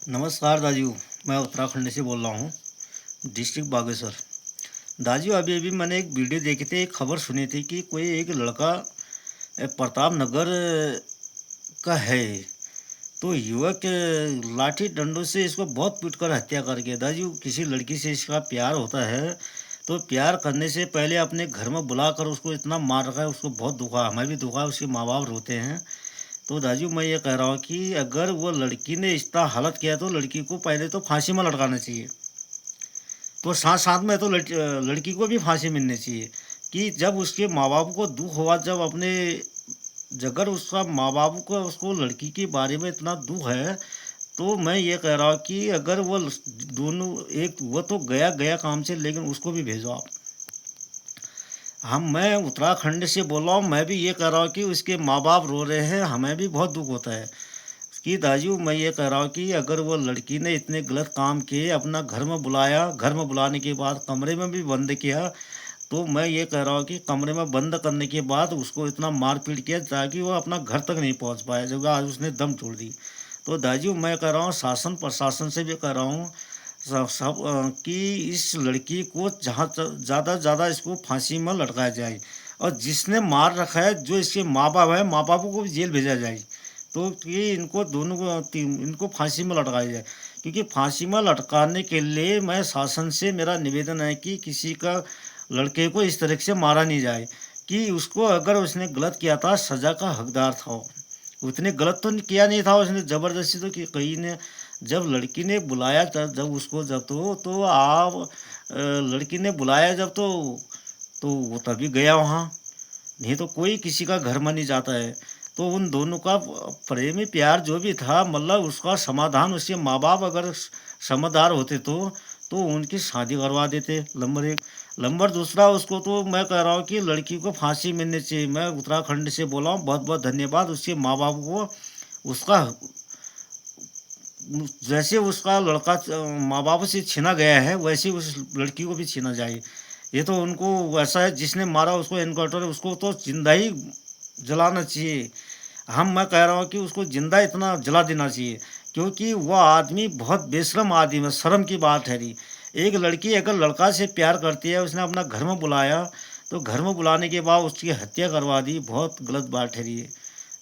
नमस्कार दाजू। मैं उत्तराखंड से बोल रहा हूँ, डिस्ट्रिक्ट बागेश्वर। दाजू अभी अभी मैंने एक वीडियो देखी थी, एक खबर सुनी थी कि कोई एक लड़का प्रताप नगर का है। तो युवक लाठी डंडों से इसको बहुत पीट कर हत्या कर गया। दाजू किसी लड़की से इसका प्यार होता है, तो प्यार करने से पहले अपने घर में बुलाकर उसको इतना मार रखा है, उसको बहुत दुखा, हमें भी दुखा, उसके माँ बाप रोते हैं। तो राजू मैं ये कह रहा हूँ कि अगर वो लड़की ने इतना हालत किया तो लड़की को पहले तो फांसी में लटकाना चाहिए। तो साथ साथ में तो लड़की को भी फांसी मिलनी चाहिए कि जब उसके माँ बाप को दुख हुआ, जब अपने अगर उसका माँ बाप को उसको लड़की के बारे में इतना दुख है, तो मैं ये कह रहा हूँ कि अगर वो दोनों, एक वो तो गया गया काम से, लेकिन उसको भी भेजो आप। मैं उत्तराखंड से बोल रहा हूँ, मैं भी ये कह रहा हूँ कि उसके माँ बाप रो रहे हैं, हमें भी बहुत दुख होता है कि दाजू मैं ये कह रहा हूँ कि अगर वो लड़की ने इतने गलत काम किए, अपना घर में बुलाया, घर में बुलाने के बाद कमरे में भी बंद किया, तो मैं ये कह रहा हूँ कि कमरे में बंद करने के बाद उसको इतना मारपीट किया ताकि वो अपना घर तक नहीं पहुँच पाया, जब आज उसने दम तोड़ दी। तो दाजू मैं कह रहा हूँ, शासन प्रशासन से भी कह रहा हूँ, कि इस लड़की को जहाँ ज़्यादा से ज़्यादा इसको फांसी में लटकाया जाए, और जिसने मार रखा है, जो इसके माँ बाप है, माँ बापों को भी जेल भेजा जाए। तो ये इनको दोनों को इनको फांसी में लटकाया जाए, क्योंकि फांसी में लटकाने के लिए मैं शासन से मेरा निवेदन है कि किसी का लड़के को इस तरह से मारा नहीं जाए, कि उसको अगर उसने गलत किया था, सज़ा का हकदार था वो। उसने गलत तो किया नहीं था, उसने ज़बरदस्ती तो की कहीं ने, जब लड़की ने बुलाया था, जब उसको जब तो आप लड़की ने बुलाया जब, तो वो तभी गया वहाँ, नहीं तो कोई किसी का घर में नहीं जाता है। तो उन दोनों का प्रेमी प्यार जो भी था, मतलब उसका समाधान उसके माँ बाप अगर समझदार होते तो उनकी शादी करवा देते, नंबर एक। नंबर दूसरा, उसको तो मैं कह रहा हूँ कि लड़की को फांसी मिलनी चाहिए। मैं उत्तराखंड से बोला हूँ, बहुत बहुत धन्यवाद उसके माँ बाप को। उसका जैसे उसका लड़का माँ बाप से छीना गया है, वैसे उस लड़की को भी छीना जाए। ये तो उनको वैसा है, जिसने मारा उसको एनकाउंटर, उसको तो जिंदा ही जलाना चाहिए। मैं कह रहा हूँ कि उसको जिंदा इतना जला देना चाहिए, क्योंकि वह आदमी बहुत बेशरम आदमी है, शर्म की बात ठहरी। एक लड़की अगर लड़का से प्यार करती है, उसने अपना घर में बुलाया, तो घर में बुलाने के बाद उसकी हत्या करवा दी, बहुत गलत बात ठहरी है।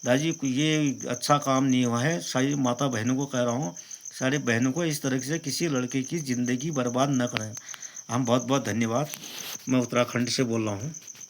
दादी ये अच्छा काम नहीं हुआ है। सारी माता बहनों को कह रहा हूँ, सारी बहनों को इस तरह से किसी लड़के की ज़िंदगी बर्बाद न करें। बहुत बहुत धन्यवाद। मैं उत्तराखंड से बोल रहा हूँ।